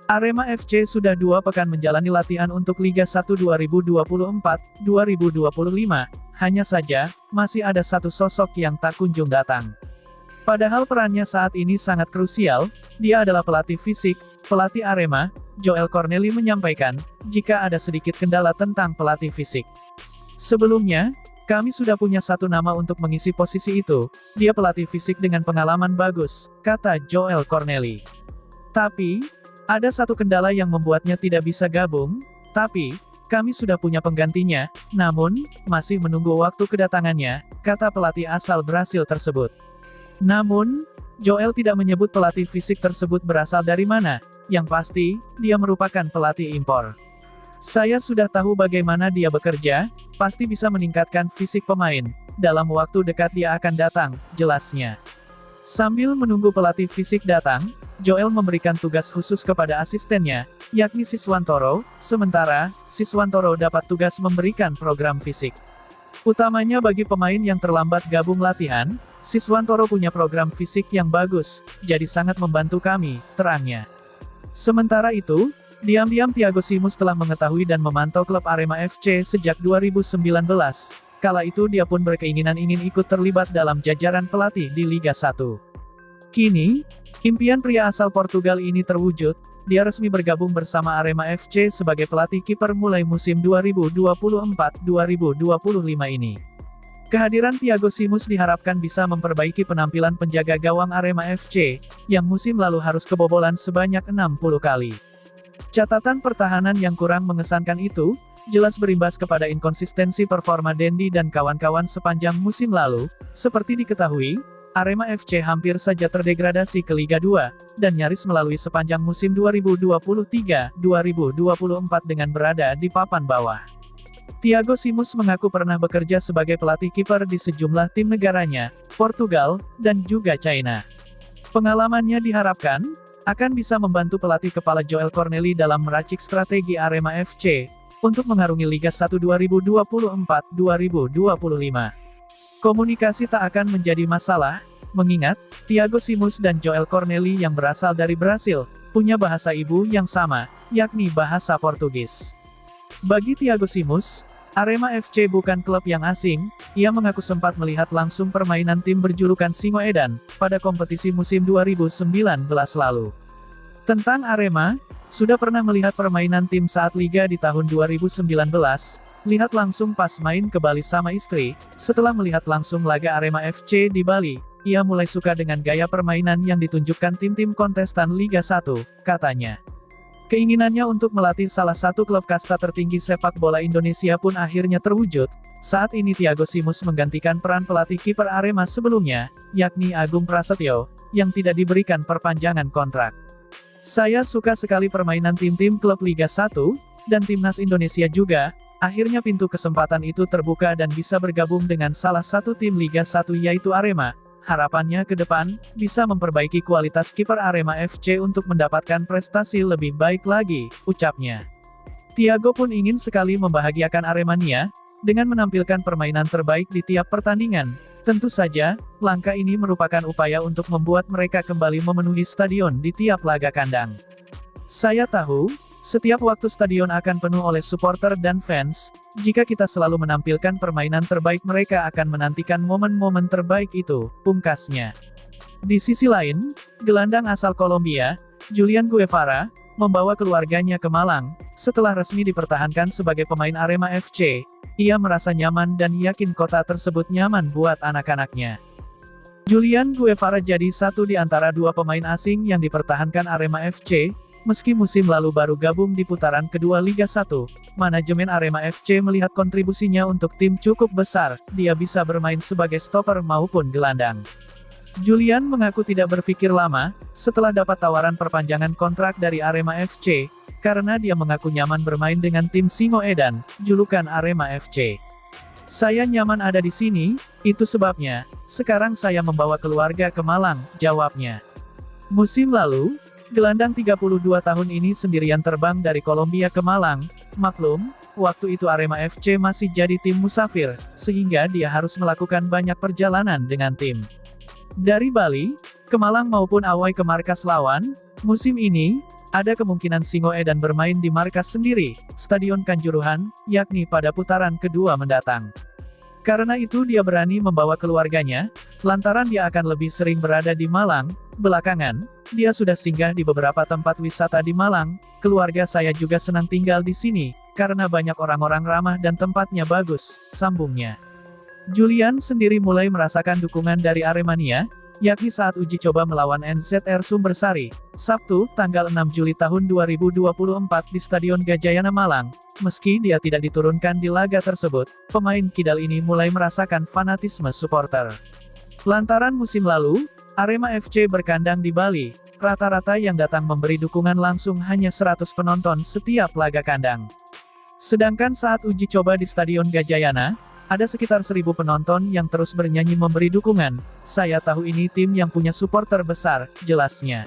Arema FC sudah 2 pekan menjalani latihan untuk Liga 1 2024-2025, hanya saja, masih ada satu sosok yang tak kunjung datang. Padahal perannya saat ini sangat krusial, dia adalah pelatih fisik, pelatih Arema, Joel Cornely menyampaikan, jika ada sedikit kendala tentang pelatih fisik. Sebelumnya, kami sudah punya satu nama untuk mengisi posisi itu, dia pelatih fisik dengan pengalaman bagus, kata Joel Cornely. Tapi, ada satu kendala yang membuatnya tidak bisa gabung, tapi, kami sudah punya penggantinya, namun, masih menunggu waktu kedatangannya, kata pelatih asal Brasil tersebut. Namun, Joel tidak menyebut pelatih fisik tersebut berasal dari mana, yang pasti, dia merupakan pelatih impor. Saya sudah tahu bagaimana dia bekerja, pasti bisa meningkatkan fisik pemain, dalam waktu dekat dia akan datang, jelasnya. Sambil menunggu pelatih fisik datang, Joel memberikan tugas khusus kepada asistennya, yakni Siswantoro, sementara, Siswantoro dapat tugas memberikan program fisik. Utamanya bagi pemain yang terlambat gabung latihan, Siswantoro punya program fisik yang bagus, jadi sangat membantu kami, terangnya. Sementara itu, diam-diam Thiago Simões telah mengetahui dan memantau klub Arema FC sejak 2019, kala itu dia pun berkeinginan ingin ikut terlibat dalam jajaran pelatih di Liga 1. Kini, impian pria asal Portugal ini terwujud, dia resmi bergabung bersama Arema FC sebagai pelatih kiper mulai musim 2024-2025 ini. Kehadiran Thiago Simões diharapkan bisa memperbaiki penampilan penjaga gawang Arema FC, yang musim lalu harus kebobolan sebanyak 60 kali. Catatan pertahanan yang kurang mengesankan itu, jelas berimbas kepada inkonsistensi performa Dendi dan kawan-kawan sepanjang musim lalu, seperti diketahui, Arema FC hampir saja terdegradasi ke Liga 2, dan nyaris melalui sepanjang musim 2023-2024 dengan berada di papan bawah. Thiago Simões mengaku pernah bekerja sebagai pelatih kiper di sejumlah tim negaranya, Portugal, dan juga China. Pengalamannya diharapkan akan bisa membantu pelatih kepala Joel Cornely dalam meracik strategi Arema FC untuk mengarungi Liga 1 2024-2025. Komunikasi tak akan menjadi masalah, mengingat Thiago Simões dan Joel Cornely yang berasal dari Brasil punya bahasa ibu yang sama, yakni bahasa Portugis. Bagi Thiago Simões, Arema FC bukan klub yang asing, ia mengaku sempat melihat langsung permainan tim berjulukan Singo Edan, pada kompetisi musim 2019 lalu. Tentang Arema, sudah pernah melihat permainan tim saat Liga di tahun 2019, lihat langsung pas main ke Bali sama istri, setelah melihat langsung laga Arema FC di Bali, ia mulai suka dengan gaya permainan yang ditunjukkan tim-tim kontestan Liga 1, katanya. Keinginannya untuk melatih salah satu klub kasta tertinggi sepak bola Indonesia pun akhirnya terwujud. Saat ini Thiago Simões menggantikan peran pelatih kiper Arema sebelumnya, yakni Agung Prasetyo, yang tidak diberikan perpanjangan kontrak. Saya suka sekali permainan tim-tim klub Liga 1, dan timnas Indonesia juga. Akhirnya pintu kesempatan itu terbuka dan bisa bergabung dengan salah satu tim Liga 1 yaitu Arema. Harapannya ke depan, bisa memperbaiki kualitas kiper Arema FC untuk mendapatkan prestasi lebih baik lagi, ucapnya. Thiago pun ingin sekali membahagiakan Aremania, dengan menampilkan permainan terbaik di tiap pertandingan. Tentu saja, langkah ini merupakan upaya untuk membuat mereka kembali memenuhi stadion di tiap laga kandang. Saya tahu, setiap waktu stadion akan penuh oleh supporter dan fans, jika kita selalu menampilkan permainan terbaik mereka akan menantikan momen-momen terbaik itu, pungkasnya. Di sisi lain, gelandang asal Kolombia, Julian Guevara, membawa keluarganya ke Malang, setelah resmi dipertahankan sebagai pemain Arema FC, ia merasa nyaman dan yakin kota tersebut nyaman buat anak-anaknya. Julian Guevara jadi satu di antara dua pemain asing yang dipertahankan Arema FC, meski musim lalu baru gabung di putaran kedua Liga 1, manajemen Arema FC melihat kontribusinya untuk tim cukup besar, dia bisa bermain sebagai stopper maupun gelandang. Julian mengaku tidak berpikir lama, setelah dapat tawaran perpanjangan kontrak dari Arema FC, karena dia mengaku nyaman bermain dengan tim Singo Edan, julukan Arema FC. Saya nyaman ada di sini, itu sebabnya, sekarang saya membawa keluarga ke Malang, jawabnya. Musim lalu, gelandang 32 tahun ini sendirian terbang dari Kolombia ke Malang, maklum, waktu itu Arema FC masih jadi tim musafir, sehingga dia harus melakukan banyak perjalanan dengan tim. Dari Bali, ke Malang maupun Awai ke markas lawan, Musim ini, ada kemungkinan Singoedan bermain di markas sendiri, Stadion Kanjuruhan, yakni pada putaran kedua mendatang. Karena itu dia berani membawa keluarganya, lantaran dia akan lebih sering berada di Malang. Belakangan, dia sudah singgah di beberapa tempat wisata di Malang. Keluarga saya juga senang tinggal di sini, karena banyak orang-orang ramah dan tempatnya bagus, sambungnya. Julian sendiri mulai merasakan dukungan dari Aremania, yakni saat uji coba melawan NZR Sumbersari, Sabtu, tanggal 6 Juli tahun 2024 di Stadion Gajayana Malang. Meski dia tidak diturunkan di laga tersebut, pemain kidal ini mulai merasakan fanatisme supporter. Lantaran musim lalu, Arema FC berkandang di Bali, rata-rata yang datang memberi dukungan langsung hanya 100 penonton setiap laga kandang. Sedangkan saat uji coba di Stadion Gajayana, ada sekitar 1.000 penonton yang terus bernyanyi memberi dukungan. Saya tahu ini tim yang punya supporter besar, jelasnya.